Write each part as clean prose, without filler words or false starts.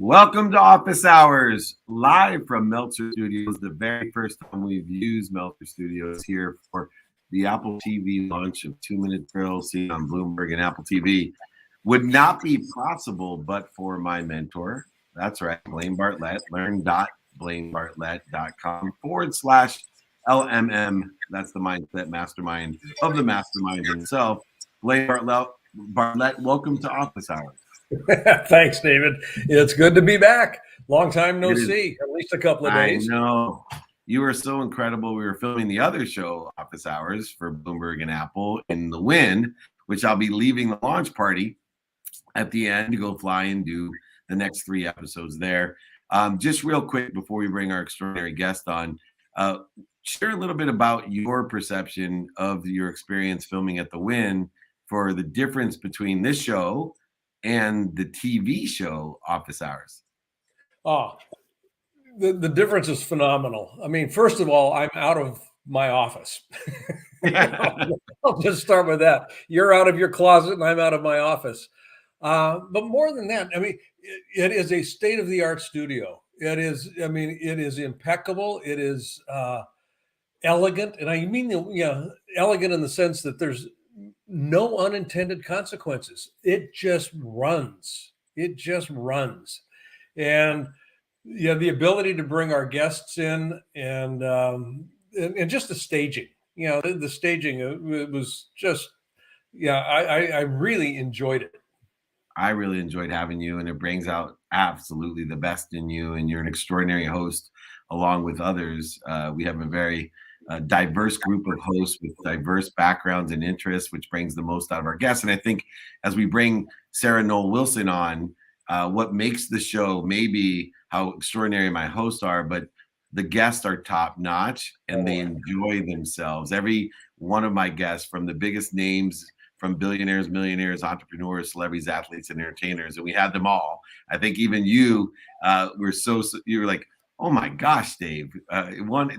Welcome to Office Hours, live from Meltzer Studios. The very first time we've used Meltzer Studios here for the Apple TV launch of 2-Minute Drill, seen on Bloomberg and Apple TV. Would not be possible but for my mentor. That's right, Blaine Bartlett. Learn.blainebartlett.com/LMM. That's the mindset mastermind of the mastermind himself. Blaine Bartlett, welcome to Office Hours. Thanks, David. It's good to be back. Long time no see, at least a couple of days. I know. You were so incredible. We were filming the other show, Office Hours, for Bloomberg and Apple in the Win, which I'll be leaving the launch party at the end to go fly and do the next 3 episodes there. Just real quick before we bring our extraordinary guest on, share a little bit about your perception of your experience filming at the Win for the difference between this show and the TV show Office Hours. Oh, the difference is phenomenal. I mean, first of all, I'm out of my office. I'll just start with that. You're out of your closet and I'm out of my office. But more than that, I mean, it is a state-of-the-art studio. It is impeccable. It is elegant. And I mean, elegant in the sense that there's no unintended consequences. It just runs. And the ability to bring our guests in and just the staging, the staging, it was just, I really enjoyed it. I really enjoyed having you, and it brings out absolutely the best in you, and you're an extraordinary host along with others. We have a very diverse group of hosts with diverse backgrounds and interests, which brings the most out of our guests. And I think as we bring Sarah Noll Wilson on, what makes the show maybe how extraordinary my hosts are, but the guests are top notch and they enjoy themselves. Every one of my guests, from the biggest names, from billionaires, millionaires, entrepreneurs, celebrities, athletes, and entertainers, and we had them all. I think even you you were like, oh my gosh, Dave,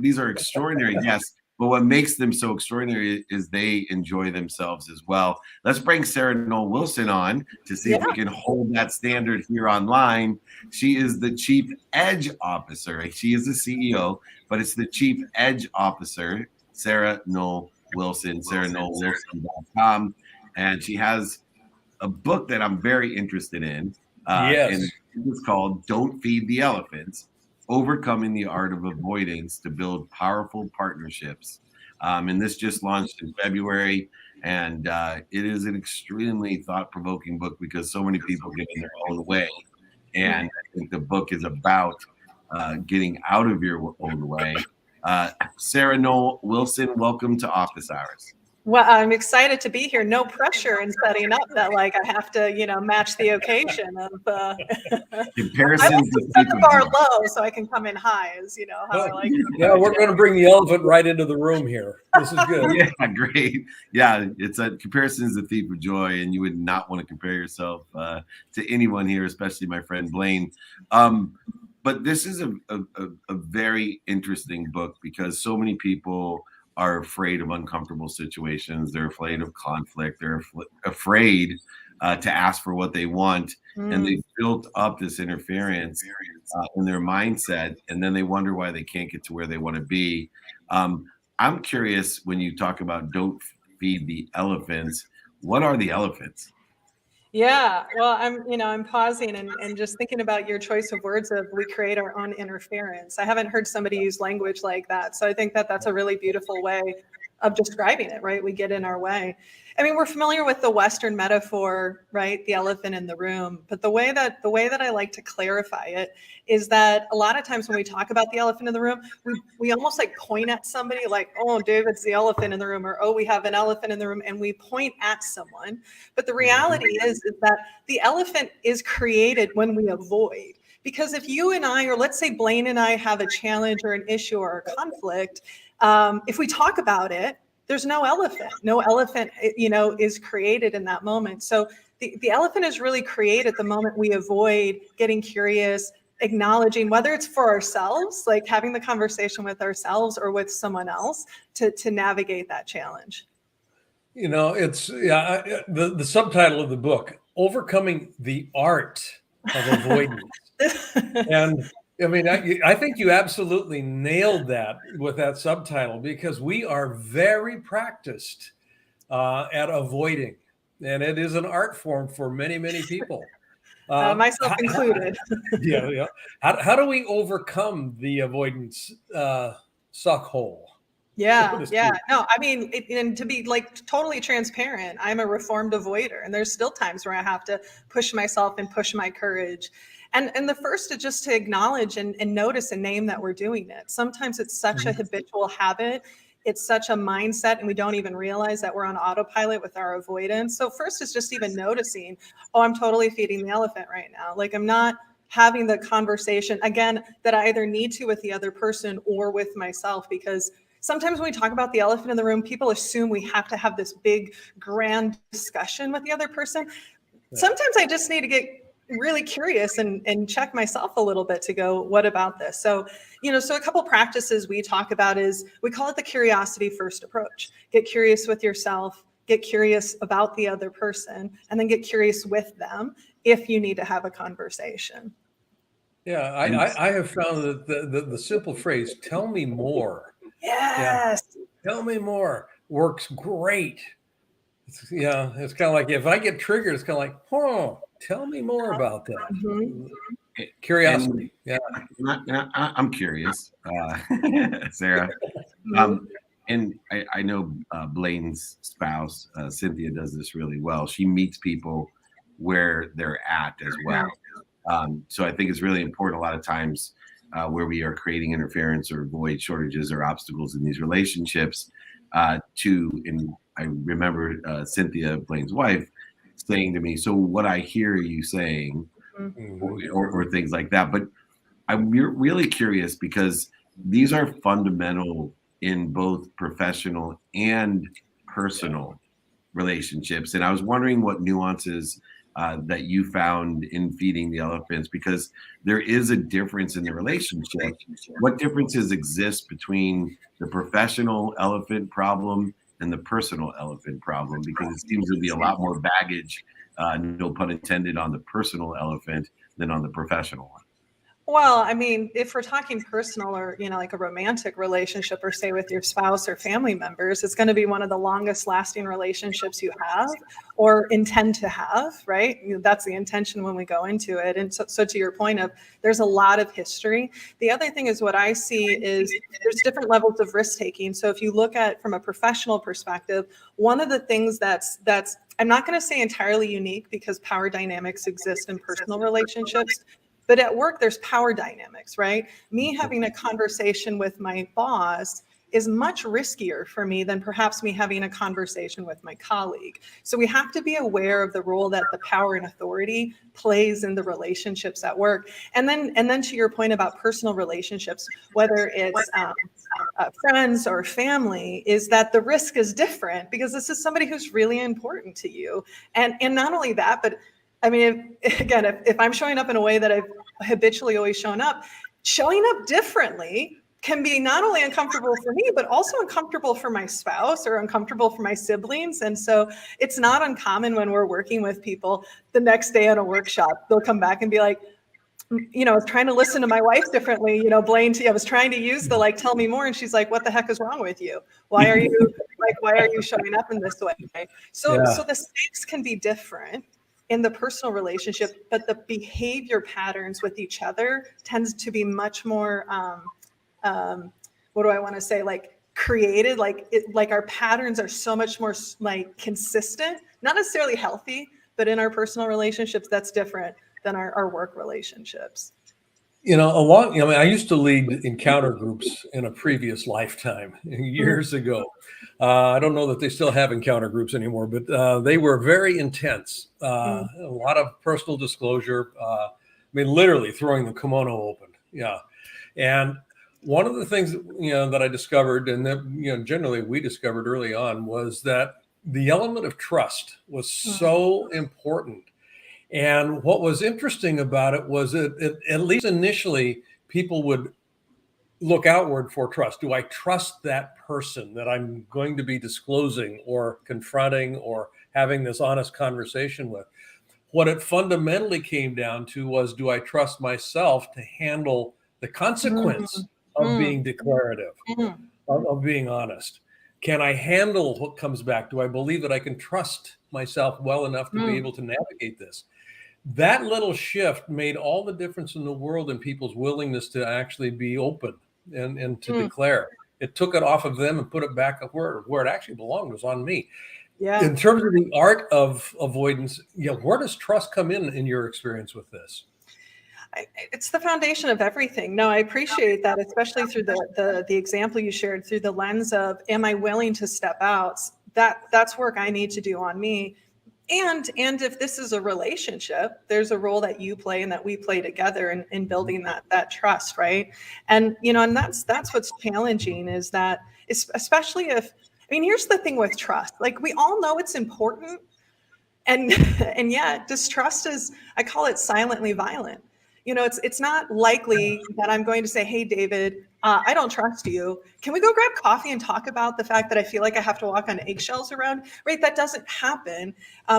these are extraordinary guests, but what makes them so extraordinary is they enjoy themselves as well. Let's bring Sarah Noll Wilson on to see if we can hold that standard here online. She is the Chief Edge Officer. She is the CEO, but it's the Chief Edge Officer, Sarah Noll Wilson, sarahnollwilson.com. And she has a book that I'm very interested in. And it's called Don't Feed the Elephants: Overcoming the Art of Avoidance to Build Powerful Partnerships. And this just launched in February. And it is an extremely thought-provoking book because so many people get in their own way. And I think the book is about getting out of your own way. Sarah Noll Wilson, welcome to Office Hours. Well, I'm excited to be here. No pressure in setting up that, like, I have to, match the occasion of. Comparisons. I want to set the bar low so I can come in high, as how I like it. Yeah, we're going to bring the elephant right into the room here. This is good. Yeah, great. Yeah, it's a comparison is the thief of joy, and you would not want to compare yourself to anyone here, especially my friend Blaine. But this is a very interesting book because so many people are afraid of uncomfortable situations. They're afraid of conflict. They're afraid to ask for what they want. And they've built up this interference in their mindset. And then they wonder why they can't get to where they want to be. I'm curious, when you talk about don't feed the elephants, what are the elephants? Yeah, well, I'm pausing and just thinking about your choice of words of we create our own interference. I haven't heard somebody use language like that. So I think that that's a really beautiful way of describing it, right? We get in our way. I mean, we're familiar with the Western metaphor, right? The elephant in the room. But the way that I like to clarify it is that a lot of times when we talk about the elephant in the room, we almost like point at somebody like, oh, David's the elephant in the room, or, oh, we have an elephant in the room, and we point at someone. But the reality is that the elephant is created when we avoid. Because if you and I, or let's say Blaine and I have a challenge or an issue or a conflict, if we talk about it, there's no elephant. No elephant, is created in that moment. So the elephant is really created the moment we avoid getting curious, acknowledging, whether it's for ourselves, like having the conversation with ourselves or with someone else to navigate that challenge. It's the subtitle of the book, Overcoming the Art of avoidance. And I mean, I think you absolutely nailed that with that subtitle, because we are very practiced at avoiding, and it is an art form for many, many people. Myself included. Yeah. How do we overcome the avoidance suck hole? Yeah. No, I mean, and to be like totally transparent, I'm a reformed avoider, and there's still times where I have to push myself and push my courage. And the first is just to acknowledge and notice and name that we're doing it. Sometimes it's such a habitual habit. It's such a mindset, and we don't even realize that we're on autopilot with our avoidance. So first is just even noticing, oh, I'm totally feeding the elephant right now. Like, I'm not having the conversation, again, that I either need to with the other person or with myself, because sometimes when we talk about the elephant in the room, people assume we have to have this big, grand discussion with the other person. Sometimes I just need to get really curious and check myself a little bit to go, what about this? So, so a couple practices we talk about is, we call it the curiosity first approach. Get curious with yourself, get curious about the other person, and then get curious with them if you need to have a conversation. Yeah, I have found that the simple phrase, tell me more. Yes. Yeah, tell me more works great. It's kind of like, if I get triggered, it's kind of like, tell me more about that. Mm-hmm. Curiosity. I'm curious, Sarah. And I know Blaine's spouse, Cynthia, does this really well. She meets people where they're at as well. So I think it's really important a lot of times where we are creating interference or void shortages or obstacles in these relationships and I remember Cynthia, Blaine's wife, saying to me, so what I hear you saying, or things like that. But I'm really curious, because these are fundamental in both professional and personal relationships. And I was wondering what nuances that you found in feeding the elephants, because there is a difference in the relationship. What differences exist between the professional elephant problem and the personal elephant problem? Because it seems to be a lot more baggage, no pun intended, on the personal elephant than on the professional one. Well, I mean, if we're talking personal or, like a romantic relationship, or say with your spouse or family members, it's going to be one of the longest lasting relationships you have or intend to have, right? That's the intention when we go into it. And so to your point of, there's a lot of history. The other thing is, what I see is there's different levels of risk taking. So if you look at from a professional perspective, one of the things that's I'm not going to say entirely unique, because power dynamics exist in personal relationships. But at work, there's power dynamics, right? Me having a conversation with my boss is much riskier for me than perhaps me having a conversation with my colleague. So we have to be aware of the role that the power and authority plays in the relationships at work. And then to your point about personal relationships, whether it's friends or family, is that the risk is different, because this is somebody who's really important to you. And not only that, but I mean, if I'm showing up in a way that I've habitually always shown up differently can be not only uncomfortable for me, but also uncomfortable for my spouse or uncomfortable for my siblings. And so it's not uncommon when we're working with people, the next day at a workshop, they'll come back and be like, I was trying to listen to my wife differently, Blaine, I was trying to use the, tell me more. And she's like, what the heck is wrong with you? Why are you showing up in this way? So the stakes can be different in the personal relationship, but the behavior patterns with each other tends to be much more, what do I want to say? Created, our patterns are so much more consistent, not necessarily healthy, but in our personal relationships, that's different than our work relationships. I used to lead encounter groups in a previous lifetime years ago. I don't know that they still have encounter groups anymore, but they were very intense. A lot of personal disclosure. Literally throwing the kimono open. Yeah. And one of the things, that I discovered, and that, generally we discovered early on, was that the element of trust was so important. And what was interesting about it was that at least initially, people would look outward for trust. Do I trust that person that I'm going to be disclosing or confronting or having this honest conversation with? What it fundamentally came down to was, do I trust myself to handle the consequence of being declarative, of being honest? Can I handle what comes back? Do I believe that I can trust myself well enough to be able to navigate this? That little shift made all the difference in the world in people's willingness to actually be open and to declare. It took it off of them and put it back where it actually belonged, was on me. Yeah. In terms of the art of avoidance, where does trust come in your experience with this? It's the foundation of everything. No, I appreciate that, especially through the example you shared, through the lens of, am I willing to step out? That's work I need to do on me. And if this is a relationship, there's a role that you play and that we play together in building that trust, right? And and that's what's challenging, is that, especially if, here's the thing with trust. Like, we all know it's important, and yet distrust is, I call it silently violent. It's not likely that I'm going to say, hey, David, I don't trust you. Can we go grab coffee and talk about the fact that I feel like I have to walk on eggshells around, right? That doesn't happen.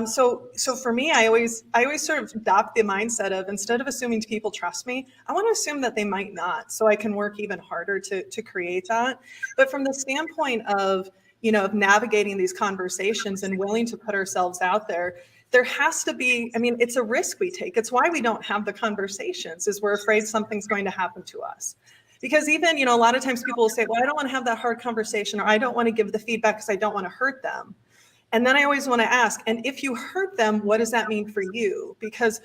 So for me, I always sort of adopt the mindset of, instead of assuming people trust me, I want to assume that they might not, so I can work even harder to create that. But from the standpoint of, of navigating these conversations and willing to put ourselves out there has to be, it's a risk we take. It's why we don't have the conversations, is we're afraid something's going to happen to us. Because even, a lot of times people will say, well, I don't want to have that hard conversation, or I don't want to give the feedback because I don't want to hurt them. And then I always want to ask, and if you hurt them, what does that mean for you? Because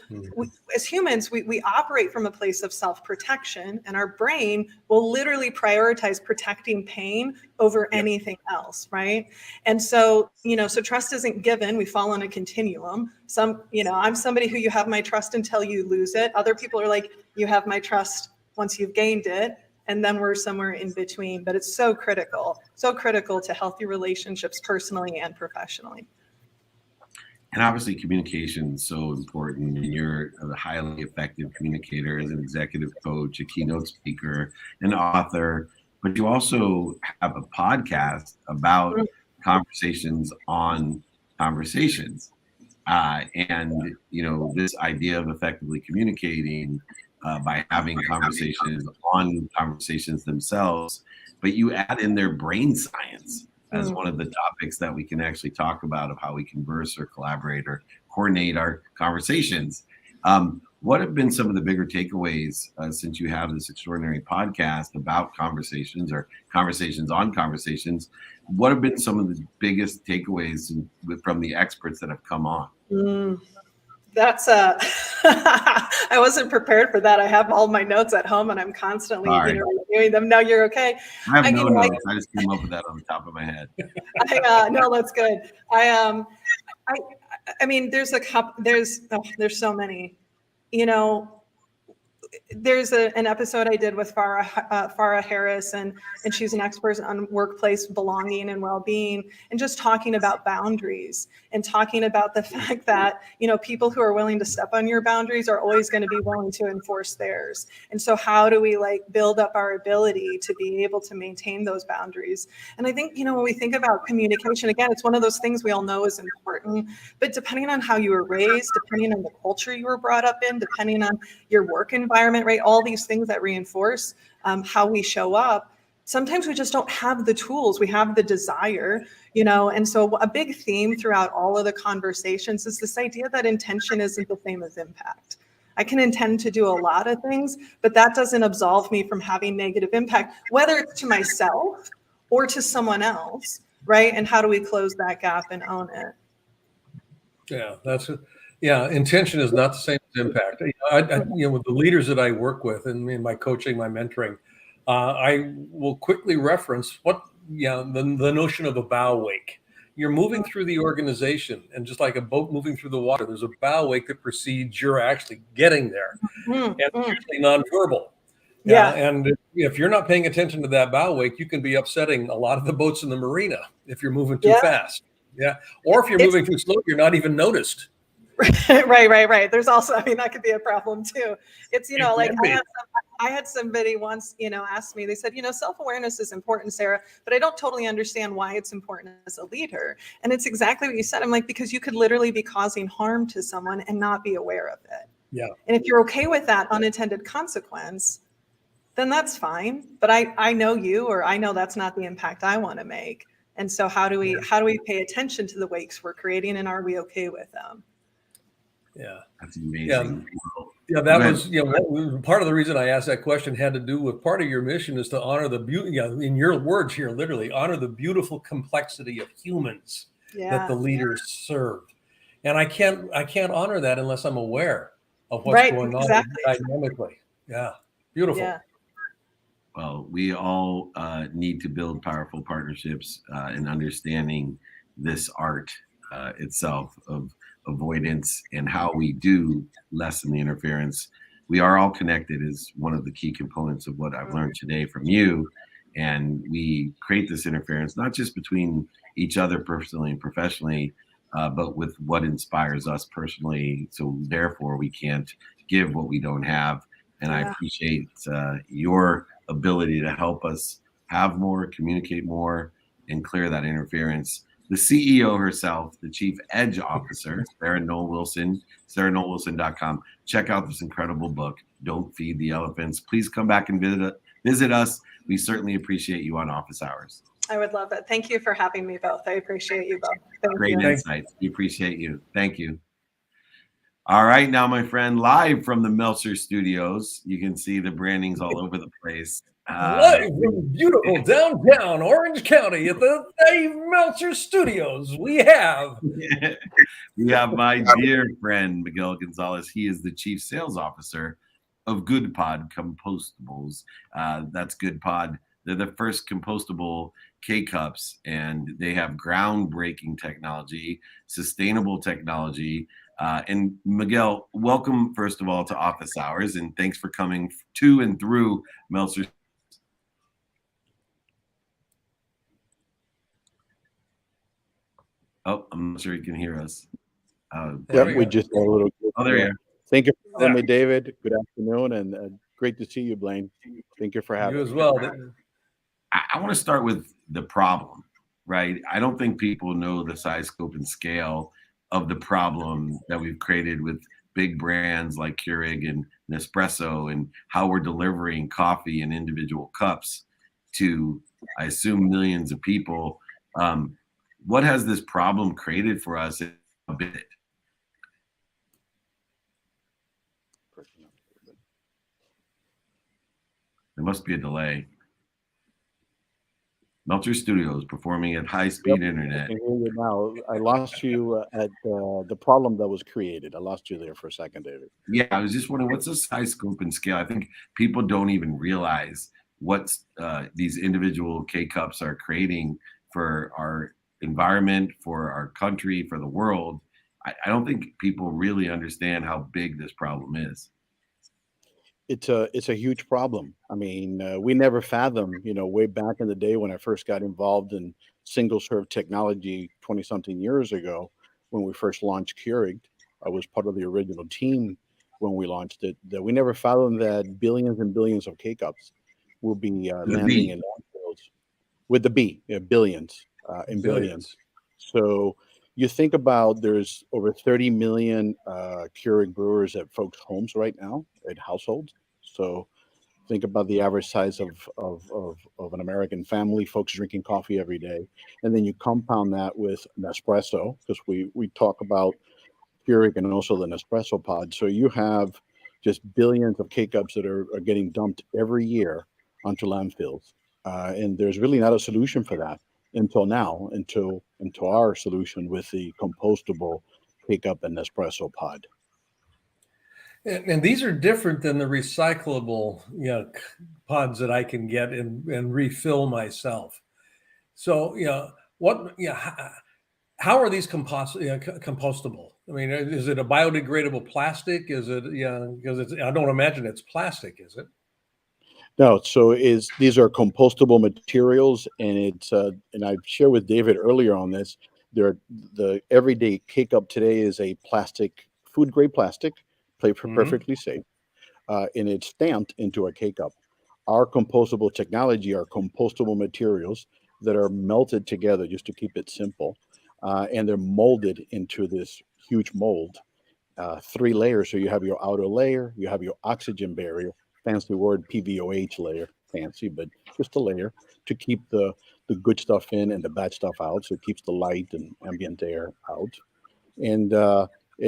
as humans, we operate from a place of self-protection, and our brain will literally prioritize protecting pain over anything else, right? And so, so trust isn't given. We fall on a continuum. I'm somebody who, you have my trust until you lose it. Other people are like, you have my trust once you've gained it. And then we're somewhere in between. But it's so critical to healthy relationships, personally and professionally. And obviously communication is so important. And you're a highly effective communicator as an executive coach, a keynote speaker, an author, but you also have a podcast about conversations on conversations. And this idea of effectively communicating by having conversations on conversations themselves, but you add in their brain science as one of the topics that we can actually talk about, of how we converse or collaborate or coordinate our conversations. What have been some of the bigger takeaways since you have this extraordinary podcast about conversations, or conversations on conversations? What have been some of the biggest takeaways from the experts that have come on? That's I wasn't prepared for that. I have all my notes at home, and I'm constantly reviewing them. No, you're okay. I have no notes. I just came up with that on the top of my head. No, that's good. There's a couple. There's so many. There's an episode I did with Farah Harris, and she's an expert on workplace belonging and well-being, and just talking about boundaries, and talking about the fact that, people who are willing to step on your boundaries are always going to be willing to enforce theirs. And so how do we build up our ability to be able to maintain those boundaries? And I think, when we think about communication, again, it's one of those things we all know is important, but depending on how you were raised, depending on the culture you were brought up in, depending on your work environment, right? All these things that reinforce how we show up. Sometimes we just don't have the tools. We have the desire, and so a big theme throughout all of the conversations is this idea that intention isn't the same as impact. I can intend to do a lot of things, but that doesn't absolve me from having negative impact, whether it's to myself or to someone else, right? And how do we close that gap and own it? Yeah, intention is not the same as impact. With the leaders that I work with and in my coaching, my mentoring, I will quickly reference the notion of a bow wake. You're moving through the organization, and just like a boat moving through the water, there's a bow wake that precedes you're actually getting there, and it's usually nonverbal. And if you're not paying attention to that bow wake, you can be upsetting a lot of the boats in the marina if you're moving too fast. Or if you're moving too slow, you're not even noticed. Right. There's also, that could be a problem too. It's, I I had somebody once, ask me, they said, self-awareness is important, Sarah, but I don't totally understand why it's important as a leader. And it's exactly what you said. I'm like, because you could literally be causing harm to someone and not be aware of it. Yeah. And if you're okay with that unintended consequence, then that's fine. But I know you, or I know that's not the impact I want to make. And so how do we pay attention to the wakes we're creating, and are we okay with them? Yeah. That's amazing. Yeah, that was, part of the reason I asked that question had to do with part of your mission is to honor the beauty, in your words here, literally honor the beautiful complexity of humans that the leaders serve. And I can't honor that unless I'm aware of what's going on dynamically. Yeah. Beautiful. Yeah. Well, we all need to build powerful partnerships and understanding this art itself of avoidance and how we do lessen the interference. We are all connected is one of the key components of what I've learned today from you. And we create this interference, not just between each other personally and professionally, but with what inspires us personally. So therefore we can't give what we don't have. And I appreciate your ability to help us have more, communicate more, and clear that interference. The CEO herself, the Chief Edge Officer, Sarah Noll Wilson, sarahnollwilson.com. Check out this incredible book, Don't Feed the Elephants. Please come back and visit us. We certainly appreciate you on Office Hours. I would love it. Thank you for having me both. I appreciate you both. Great insights. We appreciate you. Thank you. All right, now, my friend, live from the Meltzer Studios. You can see the brandings all over the place. Live from beautiful downtown Orange County at the Dave Meltzer Studios, we have my dear friend Miguel Gonzalez. He is the Chief Sales Officer of Güdpod Compostables. That's Güdpod. They're the first compostable K-Cups, and they have groundbreaking technology, sustainable technology. And Miguel, welcome, first of all, to Office Hours, and thanks for coming to and through Meltzer. Oh, I'm not sure you can hear us. We just had a little. Oh, there you are. Thank you for having me, David. Good afternoon, and great to see you, Blaine. Thank you for having me. You as well. I want to start with the problem, right? I don't think people know the size, scope, and scale of the problem that we've created with big brands like Keurig and Nespresso, and how we're delivering coffee in individual cups to, I assume, millions of people. What has this problem created for us a bit? There must be a delay. Meltzer Studios performing at high-speed internet. I can hear you now. I lost you at the problem that was created. I lost you there for a second, David. Yeah, I was just wondering, what's the size, scope, and scale? I think people don't even realize what these individual K-Cups are creating for our environment, for our country, for the world. I don't think people really understand how big this problem is. It's a huge problem. I mean, we never fathomed, way back in the day when I first got involved in single serve technology 20 something years ago, when we first launched Keurig. I was part of the original team when we launched it. That we never fathomed that billions and billions of K-Cups will be landing in landfills with the B, billions and billions. So you think about, there's over 30 million Keurig brewers at folks' homes right now, at households. So think about the average size of an American family, folks drinking coffee every day. And then you compound that with Nespresso, because we talk about Keurig and also the Nespresso pod. So you have just billions of K-Cups that are getting dumped every year onto landfills. And there's really not a solution for that until now, until our solution with the compostable K-Cup and Nespresso pod. And these are different than the recyclable pods that I can get and refill myself. So how are these compostable? I mean, is it a biodegradable plastic? Is it because I don't imagine it's plastic, is it? No, so these are compostable materials, and it's and I've shared with David earlier on this. The everyday K-Cup today is a plastic, food grade plastic, perfectly safe. and it's stamped into a K-Cup. Our compostable technology are compostable materials that are melted together just to keep it simple, and they're molded into this huge mold. 3 layers. So you have your outer layer, you have your oxygen barrier, fancy word PVOH layer, fancy, but just a layer to keep the good stuff in and the bad stuff out. So it keeps the light and ambient air out. And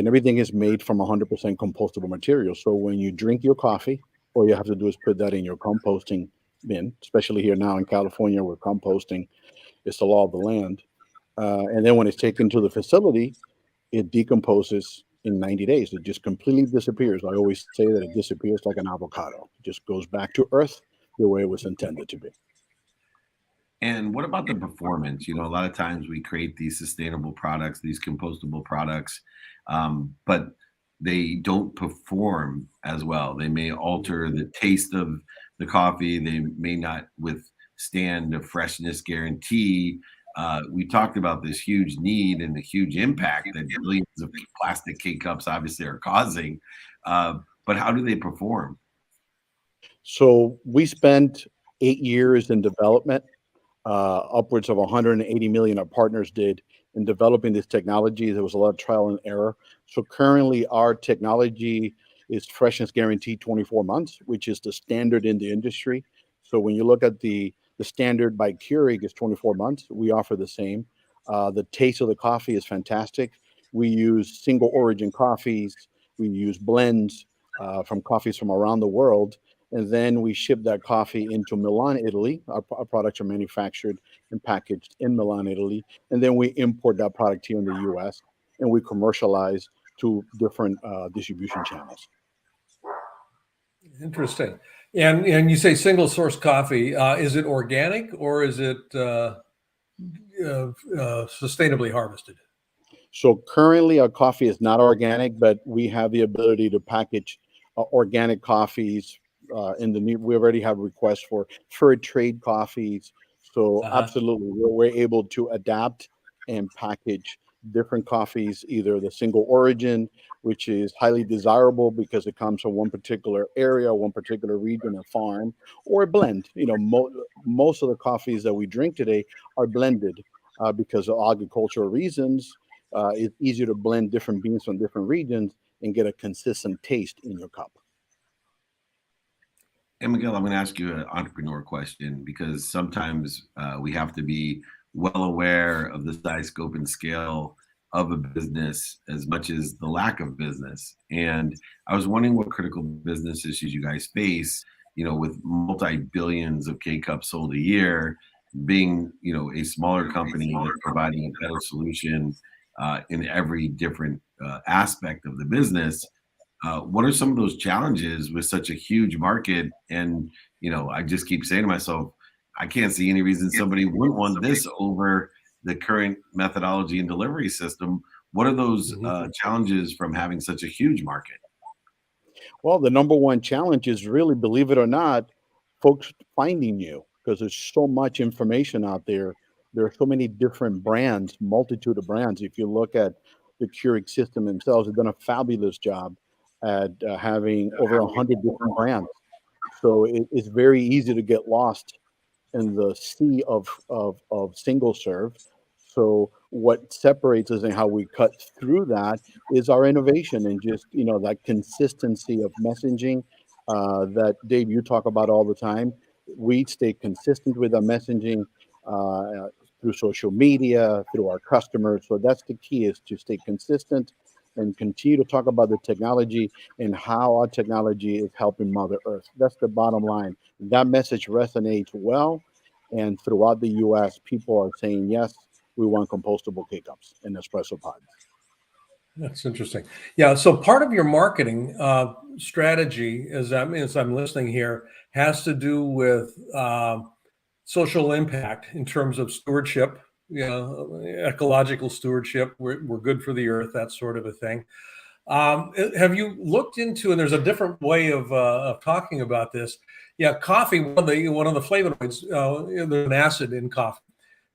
everything is made from 100% compostable material. So when you drink your coffee, all you have to do is put that in your composting bin, especially here now in California where composting is the law of the land. And then when it's taken to the facility, it decomposes in 90 days. It just completely disappears. I always say that it disappears like an avocado. It just goes back to earth the way it was intended to be. And what about the performance? A lot of times we create these sustainable products, these compostable products, but they don't perform as well. They may alter the taste of the coffee. They may not withstand a freshness guarantee. We talked about this huge need and the huge impact that billions of plastic K-Cups obviously are causing. But how do they perform? So we spent 8 years in development, upwards of 180 million our partners did in developing this technology. There was a lot of trial and error. So currently our technology is freshness guaranteed 24 months, which is the standard in the industry. So when you look at the standard by Keurig is 24 months. We offer the same. The taste of the coffee is fantastic. We use single origin coffees. We use blends from coffees from around the world. And then we ship that coffee into Milan, Italy. Our products are manufactured and packaged in Milan, Italy. And then we import that product here in the US and we commercialize to different distribution channels. Interesting. And you say single source coffee. Is it organic or is it sustainably harvested? So currently our coffee is not organic, but we have the ability to package organic coffees. We already have requests for fair trade coffees. So absolutely, we're able to adapt and package different coffees, either the single origin, which is highly desirable because it comes from one particular area, one particular region or farm, or a blend. Most of the coffees that we drink today are blended because of agricultural reasons. It's easier to blend different beans from different regions and get a consistent taste in your cup. And Miguel, I'm going to ask you an entrepreneur question because sometimes we have to be well aware of the size, scope, and scale of a business as much as the lack of business. And I was wondering what critical business issues you guys face, with multi-billions of K-Cups sold a year, being, a smaller company that's providing a better solution in every different aspect of the business. What are some of those challenges with such a huge market? And, I just keep saying to myself, I can't see any reason somebody wouldn't want this over the current methodology and delivery system. What are those challenges from having such a huge market? Well, the number one challenge is really, believe it or not, folks finding you because there's so much information out there. There are so many different brands, multitude of brands. If you look at the Keurig system themselves, they've done a fabulous job at having over 100 different brands. So it's very easy to get lost in the sea of single serve. So what separates us and how we cut through that is our innovation and just, that consistency of messaging that Dave, you talk about all the time. We stay consistent with our messaging through social media, through our customers. So that's the key, is to stay consistent and continue to talk about the technology and how our technology is helping Mother Earth. That's the bottom line. That message resonates well. And throughout the US, people are saying, yes, we want compostable K-Cups and espresso pods. That's interesting. Yeah. So part of your marketing strategy, as I'm listening here, has to do with social impact in terms of stewardship, ecological stewardship. We're good for the earth, that sort of a thing. Have you looked into, and there's a different way of talking about this. Yeah, coffee, one of the flavonoids, there's an acid in coffee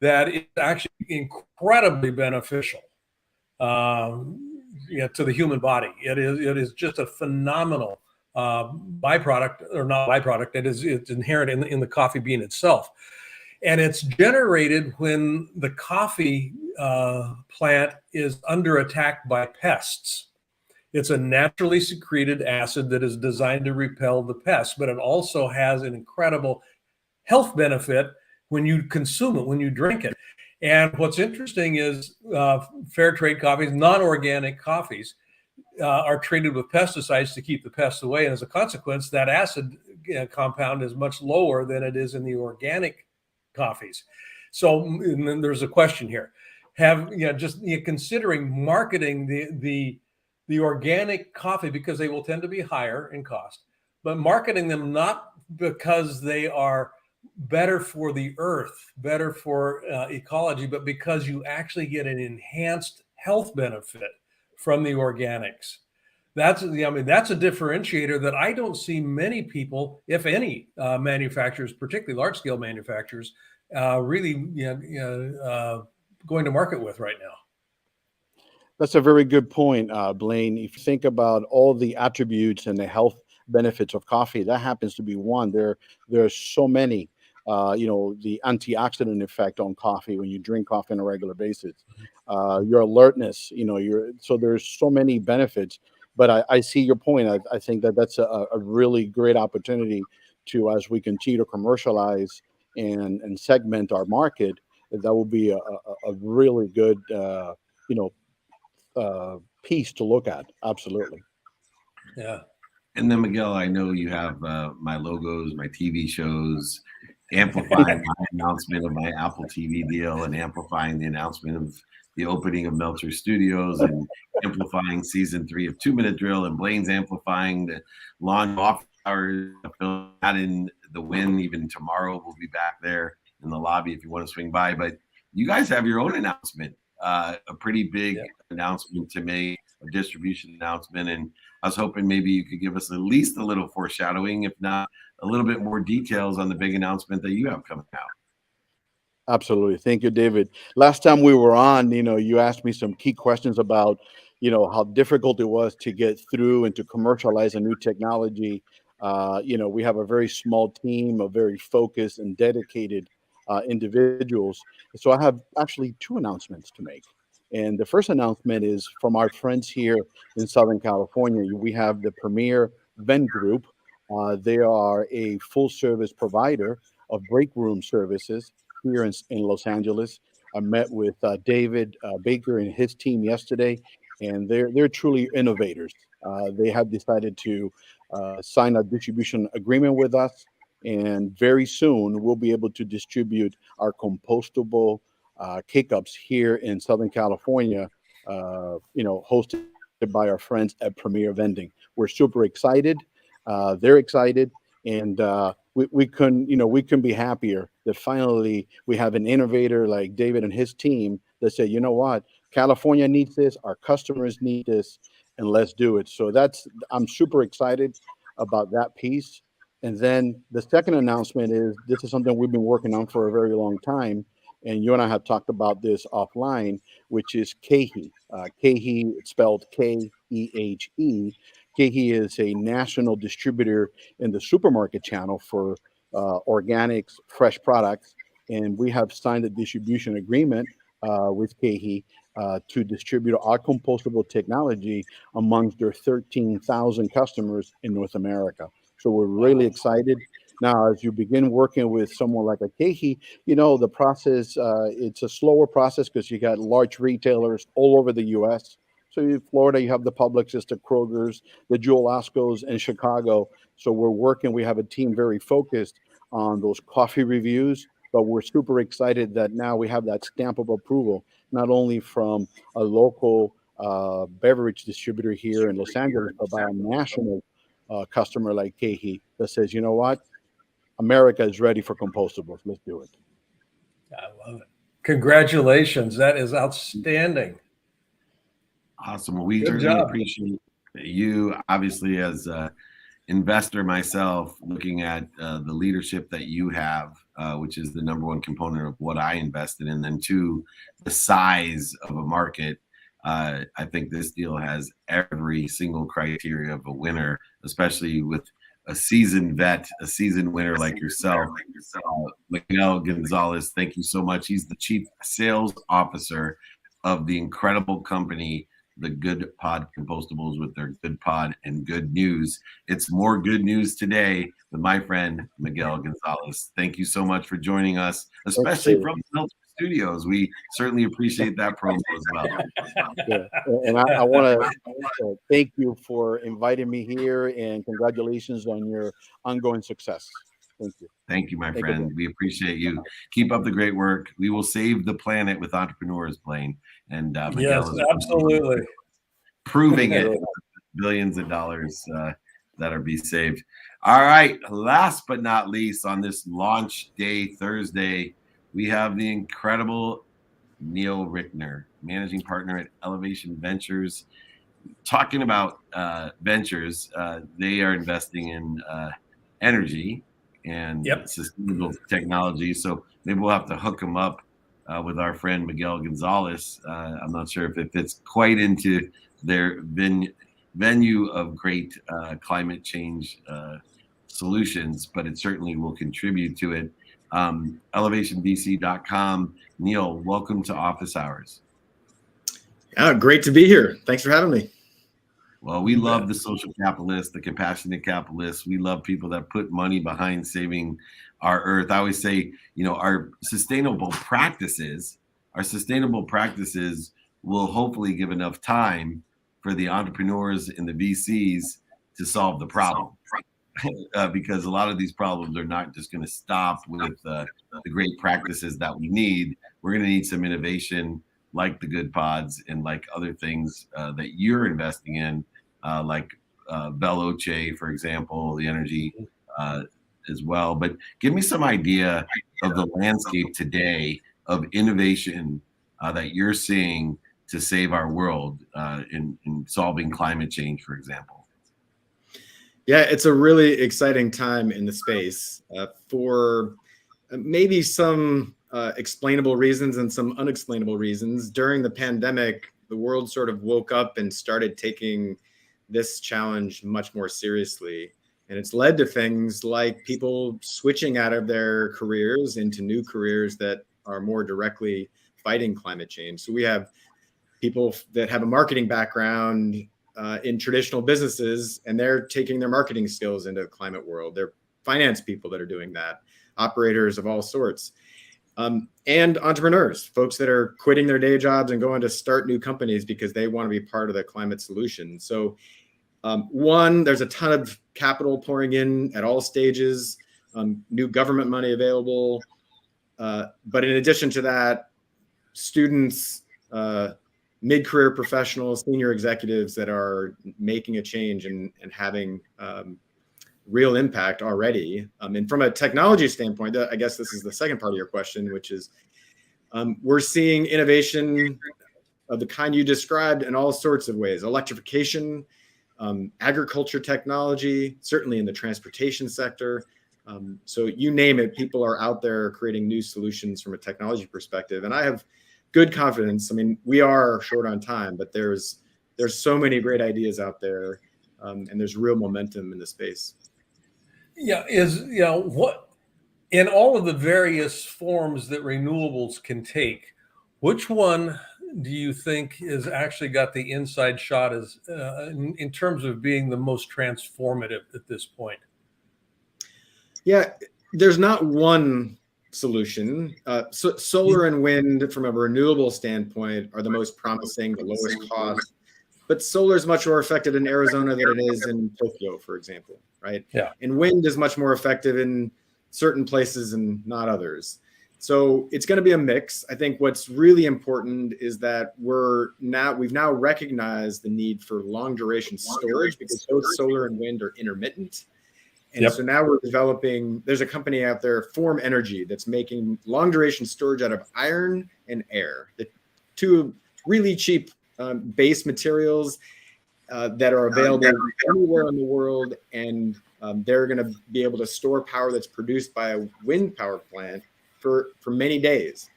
that is actually incredibly beneficial to the human body. It is just a phenomenal byproduct, or not byproduct, it's inherent in the coffee bean itself. And it's generated when the coffee plant is under attack by pests. It's a naturally secreted acid that is designed to repel the pests, but it also has an incredible health benefit when you consume it, when you drink it. And what's interesting is fair trade coffees, non-organic coffees, are treated with pesticides to keep the pests away. And as a consequence, that acid compound is much lower than it is in the organic coffees. So and then there's a question here. Considering marketing the organic coffee, because they will tend to be higher in cost, but marketing them not because they are better for the earth, better for ecology, but because you actually get an enhanced health benefit from the organics. That's a differentiator that I don't see many people, if any, manufacturers, particularly large-scale manufacturers, really going to market with right now. That's a very good point, Blaine. If you think about all the attributes and the health benefits of coffee, that happens to be one. There are so many. The antioxidant effect on coffee when you drink coffee on a regular basis, your alertness. So there's so many benefits. But I see your point. I think that's a really great opportunity to, as we continue to commercialize and segment our market, that will be a really good piece to look at. Absolutely. Yeah. And then Miguel, I know you have my logos, my TV shows, amplifying my announcement of my Apple TV deal, and amplifying the announcement of the opening of Meltzer Studios, and amplifying season 3 of 2 Minute Drill, and Blaine's amplifying the launch off hours, out in the Win. Even tomorrow we'll be back there in the lobby if you want to swing by. But you guys have your own announcement, a pretty big announcement to make, a distribution announcement, and I was hoping maybe you could give us at least a little foreshadowing, if not a little bit more details on the big announcement that you have coming out. Absolutely. Thank you, David. Last time we were on, you asked me some key questions about, how difficult it was to get through and to commercialize a new technology. We have a very small team of very focused and dedicated individuals. So I have actually 2 announcements to make. And the first announcement is from our friends here in Southern California. We have the Premier Vend Group. They are a full-service provider of break room services here in Los Angeles. I met with David Baker and his team yesterday, and they're truly innovators. They have decided to sign a distribution agreement with us, and very soon we'll be able to distribute our compostable K-Cups here in Southern California, hosted by our friends at Premier Vending. We're super excited. They're excited, and we couldn't be happier that finally we have an innovator like David and his team that said, you know what, California needs this, our customers need this, and let's do it. So I'm super excited about that piece. And then the second announcement is, this is something we've been working on for a very long time, and you and I have talked about this offline, which is KeHE. KeHE, it's spelled K-E-H-E. KeHE is a national distributor in the supermarket channel for organics, fresh products, and we have signed a distribution agreement with KeHE to distribute our compostable technology amongst their 13,000 customers in North America. So we're really excited. Now, as you begin working with someone like a KeHE, the process, it's a slower process because you got large retailers all over the U.S. So in Florida, you have the Publixes, the Krogers, the Jewel Oscos in Chicago. So we have a team very focused on those coffee reviews, but we're super excited that now we have that stamp of approval, not only from a local beverage distributor here in Los Angeles, but by a national customer like KeHE that says, you know what, America is ready for compostables. Let's do it. I love it. Congratulations. That is outstanding. Awesome. Well, we certainly appreciate you, obviously, as an investor myself, looking at the leadership that you have, which is the number one component of what I invested in, and 2, the size of a market. I think this deal has every single criteria of a winner, especially with a seasoned vet, a seasoned winner like yourself. Miguel Gonzalez, thank you so much. He's the chief sales officer of the incredible company, the Güdpod Compostables, with their Güdpod and good news. It's more good news today with my friend Miguel Gonzalez. Thank you so much for joining us, especially from the Meltzer Studios. We certainly appreciate that promo as well. Yeah. And I want to thank you for inviting me here, and congratulations on your ongoing success. Thank you. Thank you, my friend. We appreciate you. Keep up the great work. We will save the planet with entrepreneurs, Blaine. And Miguel is absolutely proving it. Billions of dollars that are be saved. All right. Last but not least, on this launch day Thursday, we have the incredible Neal Rickner, managing partner at Elevation Ventures. Talking about ventures, they are investing in energy and sustainable technology. So maybe we'll have to hook them up with our friend Miguel Gonzalez. I'm not sure if it fits quite into their venue of great climate change solutions, but it certainly will contribute to it. ElevationVC.com. Neal, welcome to Office Hours. Great to be here. Thanks for having me. Well, we love the social capitalists, the compassionate capitalists. We love people that put money behind saving our earth. I always say, our sustainable practices will hopefully give enough time for the entrepreneurs and the VCs to solve the problem. Because a lot of these problems are not just going to stop with the great practices that we need. We're going to need some innovation, like the Güdpods and like other things that you're investing in, like Veloce, for example, the energy as well. But give me some idea of the landscape today of innovation that you're seeing to save our world in solving climate change, for example. Yeah, it's a really exciting time in the space for maybe some explainable reasons and some unexplainable reasons. During the pandemic, the world sort of woke up and started taking this challenge much more seriously. And it's led to things like people switching out of their careers into new careers that are more directly fighting climate change. So we have people that have a marketing background in traditional businesses, and they're taking their marketing skills into the climate world. They're finance people that are doing that, operators of all sorts, and entrepreneurs, folks that are quitting their day jobs and going to start new companies because they want to be part of the climate solution. So there's a ton of capital pouring in at all stages, new government money available. But in addition to that, students, mid-career professionals, senior executives that are making a change and having real impact already. And from a technology standpoint, I guess this is the second part of your question, which is we're seeing innovation of the kind you described in all sorts of ways: electrification, agriculture technology, certainly in the transportation sector. So you name it, people are out there creating new solutions from a technology perspective. And I have good confidence. I mean, we are short on time, but there's so many great ideas out there, and there's real momentum in the space. What in all of the various forms that renewables can take, which one do you think has actually got the inside shot as in terms of being the most transformative at this point? Yeah, there's not one solution. So solar and wind from a renewable standpoint are the most promising, the lowest cost, but solar is much more effective in Arizona than it is in Tokyo, for example, right? Yeah. And wind is much more effective in certain places and not others. So it's going to be a mix. I think what's really important is that we've now recognized the need for long duration storage, because both solar and wind are intermittent. And so now we're developing, there's a company out there, Form Energy, that's making long duration storage out of iron and air, the two really cheap base materials that are available anywhere in the world. And they're going to be able to store power that's produced by a wind power plant for many days.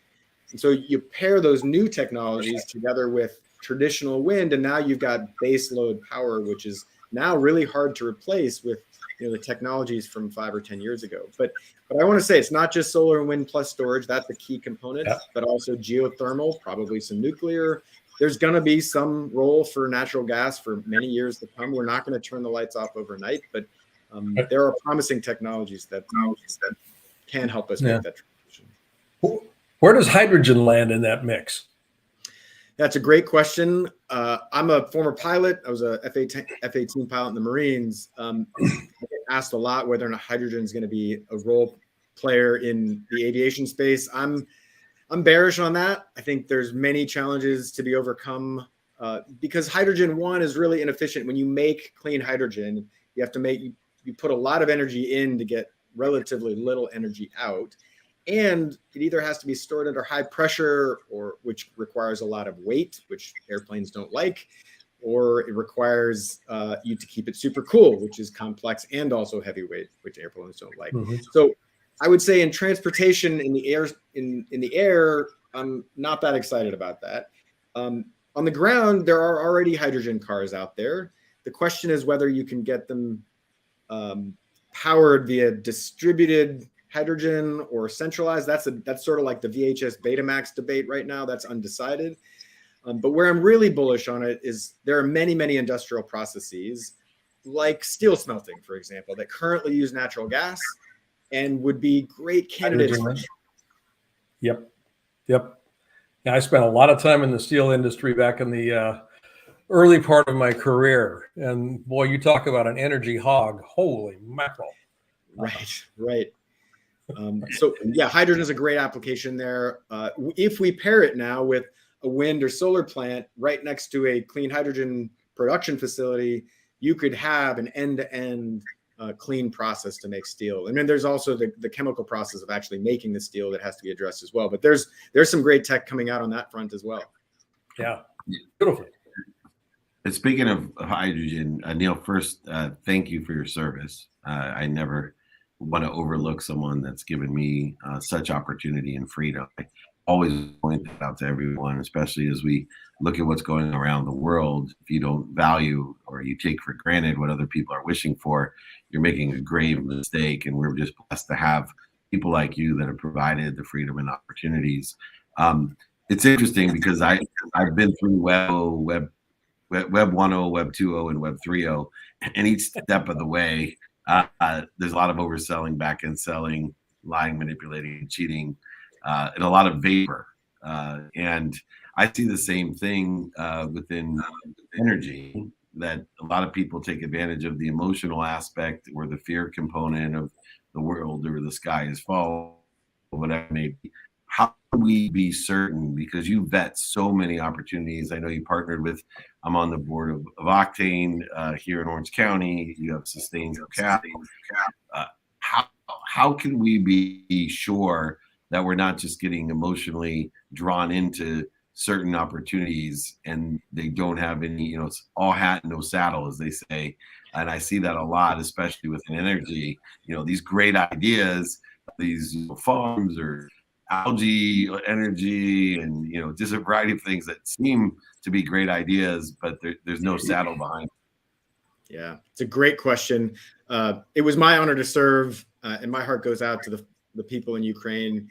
And so you pair those new technologies together with traditional wind, and now you've got base load power, which is now really hard to replace with the technologies from 5 or 10 years ago. But I want to say it's not just solar and wind plus storage. That's a key component, but also geothermal, probably some nuclear. There's going to be some role for natural gas for many years to come. We're not going to turn the lights off overnight, but there are promising technologies that can help us make that transition. Where does hydrogen land in that mix? That's a great question. I'm a former pilot. I was a F-18 pilot in the Marines. I get asked a lot whether or not hydrogen is going to be a role player in the aviation space. I'm bearish on that. I think there's many challenges to be overcome because hydrogen, one, is really inefficient. When you make clean hydrogen, you have to you put a lot of energy in to get relatively little energy out. And it either has to be stored under high pressure, or which requires a lot of weight, which airplanes don't like, or it requires you to keep it super cool, which is complex and also heavyweight, which airplanes don't like. So I would say in transportation in the air, I'm not that excited about that. On the ground, there are already hydrogen cars out there. The question is whether you can get them powered via distributed hydrogen or centralized. That's sort of like the VHS Betamax debate right now. That's undecided. But where I'm really bullish on it is there are many, many industrial processes like steel smelting, for example, that currently use natural gas and would be great candidates. Yep. Yeah, I spent a lot of time in the steel industry back in the early part of my career. And boy, you talk about an energy hog. Holy mackerel. Right. So yeah, hydrogen is a great application there. If we pair it now with a wind or solar plant right next to a clean hydrogen production facility, you could have an end-to-end clean process to make steel. And then there's also the chemical process of actually making the steel that has to be addressed as well. But there's some great tech coming out on that front as well. Yeah, beautiful. And speaking of hydrogen, Neal, first, thank you for your service. I never want to overlook someone that's given me such opportunity and freedom. I always point that out to everyone, especially as we look at what's going around the world. If you don't value or you take for granted what other people are wishing for, you're making a grave mistake. And we're just blessed to have people like you that have provided the freedom and opportunities. It's interesting because I've been through Web 1.0, Web 2.0, and Web 3.0, and each step of the way, there's a lot of overselling, back-end selling, lying, manipulating, cheating, and a lot of vapor. And I see the same thing within energy, that a lot of people take advantage of the emotional aspect or the fear component of the world, or the sky is falling, whatever it may be. How can we be certain, because you vet so many opportunities? I know you partnered with, I'm on the board of Octane here in Orange County. You have Sustained Capital. How can we be sure that we're not just getting emotionally drawn into certain opportunities and they don't have any, it's all hat, no saddle, as they say. And I see that a lot, especially within energy, these great ideas, these farms or algae energy, and just a variety of things that seem to be great ideas, but there's no saddle behind it. Yeah, it's a great question. It was my honor to serve, and my heart goes out to the people in Ukraine.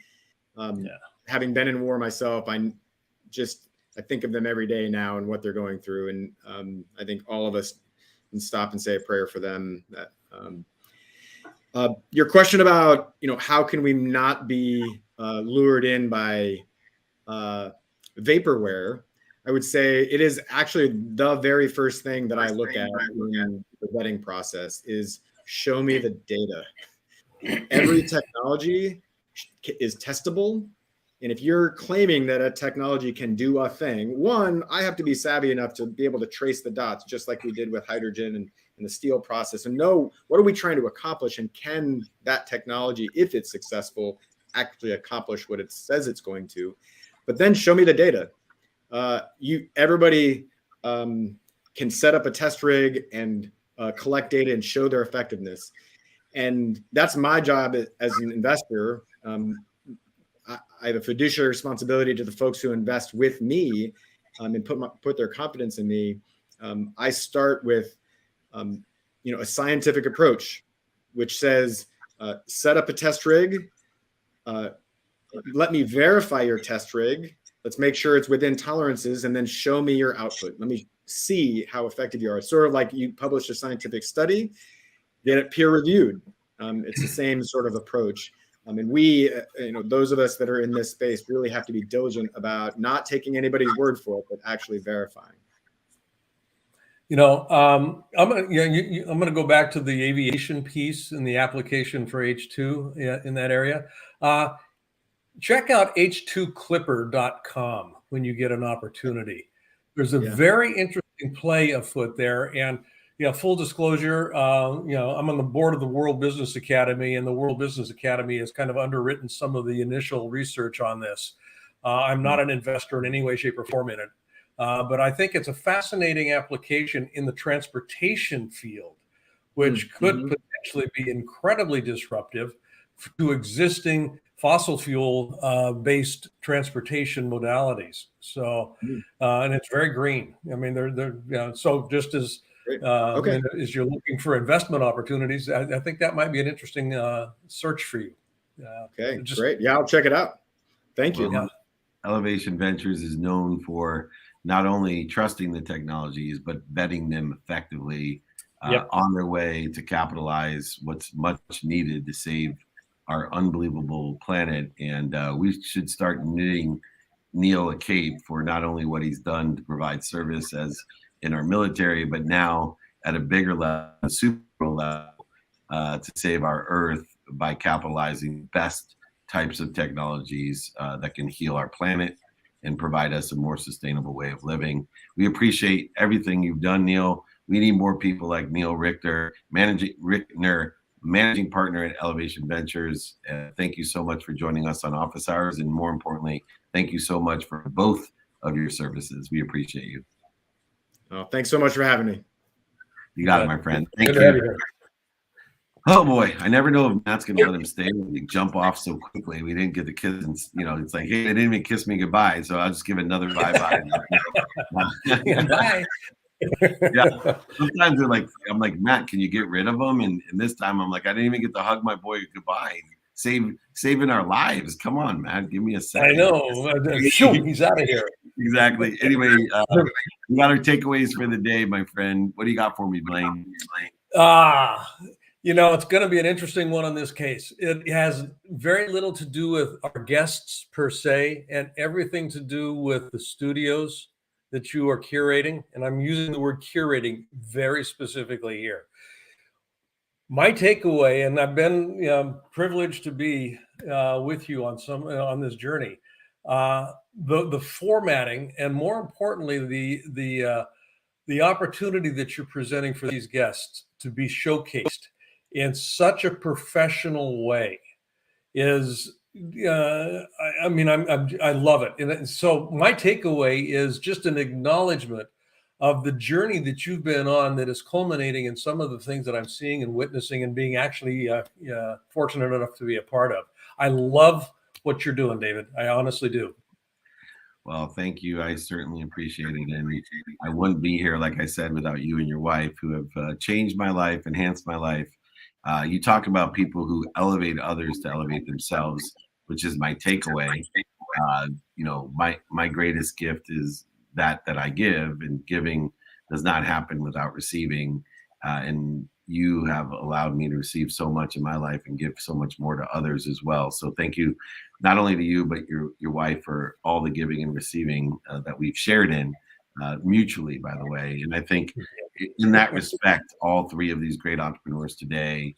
Having been in war myself, I think of them every day now and what they're going through, and I think all of us can stop and say a prayer for them. Your question about how can we not be lured in by vaporware, I would say it is actually the very first thing that I look at in the vetting process is show me the data. Every technology is testable. And if you're claiming that a technology can do a thing, one, I have to be savvy enough to be able to trace the dots, just like we did with hydrogen and the steel process, and know what are we trying to accomplish, and can that technology, if it's successful, actually accomplish what it says it's going to. But then show me the data. Everybody can set up a test rig and collect data and show their effectiveness. And that's my job as an investor. I have a fiduciary responsibility to the folks who invest with me, and put their confidence in me, I start with a scientific approach, which says set up a test rig. Let me verify your test rig. Let's make sure it's within tolerances, and then show me your output. Let me see how effective you are. It's sort of like you publish a scientific study, get it peer reviewed. It's the same sort of approach. And we, those of us that are in this space really have to be diligent about not taking anybody's word for it, but actually verifying. I'm gonna go back to the aviation piece and the application for H2 in that area. Check out h2clipper.com when you get an opportunity. There's a very interesting play afoot there. And full disclosure, I'm on the board of the World Business Academy, and the World Business Academy has kind of underwritten some of the initial research on this. I'm not an investor in any way, shape, or form in it. But I think it's a fascinating application in the transportation field, which could potentially be incredibly disruptive to existing fossil fuel based transportation modalities. So, and it's very green. I mean, so just as as you're looking for investment opportunities, I think that might be an interesting search for you. Great. Yeah, I'll check it out. Thank you. Well, Elevation Ventures is known for not only trusting the technologies, but vetting them effectively on their way to capitalize what's much needed to save our unbelievable planet. And we should start knitting Neal a cape for not only what he's done to provide service as in our military, but now at a bigger level, a super level, to save our Earth by capitalizing best types of technologies that can heal our planet and provide us a more sustainable way of living. We appreciate everything you've done, Neal. We need more people like Neal Rickner, managing partner at Elevation Ventures. Thank you so much for joining us on Office Hours. And more importantly, thank you so much for both of your services. We appreciate you. Oh, thanks so much for having me. You got it, my friend. Thank you. Oh boy, I never know if Matt's gonna let him stay. We jump off so quickly. We didn't get the kiss, and it's like, hey, they didn't even kiss me goodbye. So I'll just give another bye-bye. Bye. Yeah. Sometimes I'm like, Matt, can you get rid of them? And this time I'm like, I didn't even get to hug my boy goodbye. Saving our lives. Come on, Matt. Give me a second. I know. Shoot, he's out of here. Exactly. Anyway, we got our takeaways for the day, my friend. What do you got for me, Blaine? It's going to be an interesting one on this case. It has very little to do with our guests per se, and everything to do with the studios that you are curating. And I'm using the word curating very specifically here. My takeaway, and I've been privileged to be with you on this journey, the formatting, and more importantly, the opportunity that you're presenting for these guests to be showcased in such a professional way is, I love it. And so my takeaway is just an acknowledgement of the journey that you've been on that is culminating in some of the things that I'm seeing and witnessing and being actually fortunate enough to be a part of. I love what you're doing, David. I honestly do. Well, thank you. I certainly appreciate it. And I wouldn't be here, like I said, without you and your wife, who have changed my life, enhanced my life. You talk about people who elevate others to elevate themselves, which is my takeaway. My greatest gift is that I give, and giving does not happen without receiving. And you have allowed me to receive so much in my life and give so much more to others as well. So thank you, not only to you, but your wife, for all the giving and receiving that we've shared in mutually, by the way. And I think in that respect, all three of these great entrepreneurs today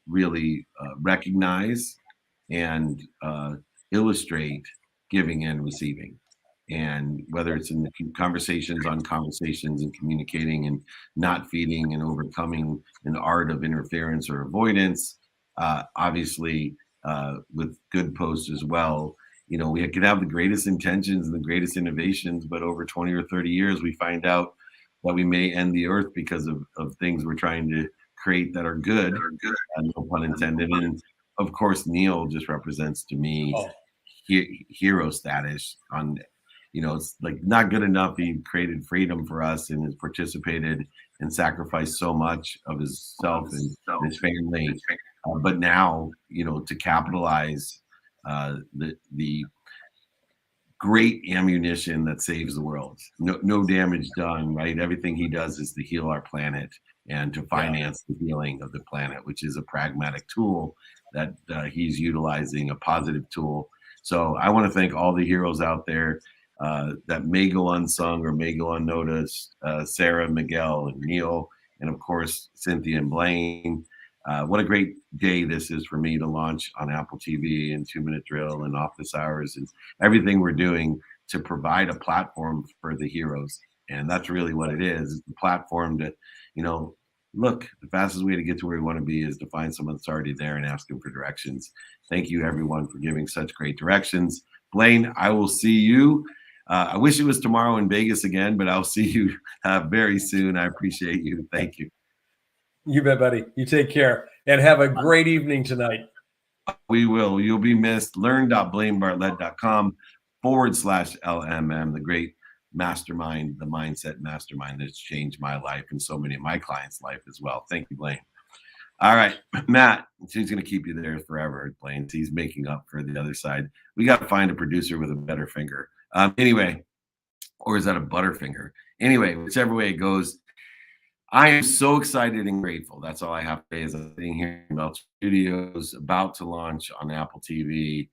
really recognize and illustrate giving and receiving. And whether it's in the conversations on conversations and communicating and not feeding and overcoming an art of interference or avoidance, obviously with Güdpod as well, we can have the greatest intentions and the greatest innovations, but over 20 or 30 years, we find out that we may end the earth because of things we're trying to create that are good, no pun intended. And of course, Neal just represents to me hero status on it's like not good enough. He created freedom for us and has participated and sacrificed so much of himself and his family. But now, to capitalize the great ammunition that saves the world. No damage done, right? Everything he does is to heal our planet and to finance the healing of the planet, which is a pragmatic tool that he's utilizing, a positive tool. So I want to thank all the heroes out there that may go unsung or may go unnoticed. Sarah, Miguel, and Neal, and of course, Cynthia and Blaine. What a great day this is for me to launch on Apple TV and 2 Minute Drill and Office Hours and everything we're doing to provide a platform for the heroes. And that's really what it is. It's a platform to, look, the fastest way to get to where we want to be is to find someone that's already there and ask them for directions. Thank you, everyone, for giving such great directions. Blaine, I will see you. I wish it was tomorrow in Vegas again, but I'll see you very soon. I appreciate you. Thank you. You bet, buddy. You take care and have a great evening tonight. We will. You'll be missed. Learn.blainebartlett.com/LMM, the great mastermind, the mindset mastermind that's changed my life and so many of my clients' life as well. Thank you, Blaine. All right, Matt, she's going to keep you there forever, Blaine. He's making up for the other side. We got to find a producer with a better finger. Anyway, or is that a butterfinger? Anyway, whichever way it goes, I am so excited and grateful. That's all I have to say is I'm sitting here in Meltzer Studios, about to launch on Apple TV.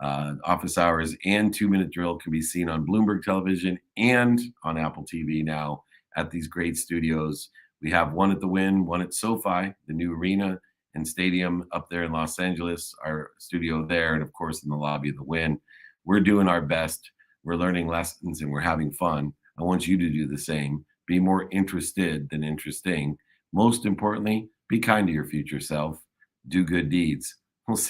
Office Hours and 2 Minute Drill can be seen on Bloomberg Television and on Apple TV now at these great studios. We have one at the Wynn, one at SoFi, the new arena and stadium up there in Los Angeles, our studio there, and of course in the lobby of the Wynn. We're doing our best. We're learning lessons and we're having fun. I want you to do the same. Be more interested than interesting. Most importantly, be kind to your future self. Do good deeds.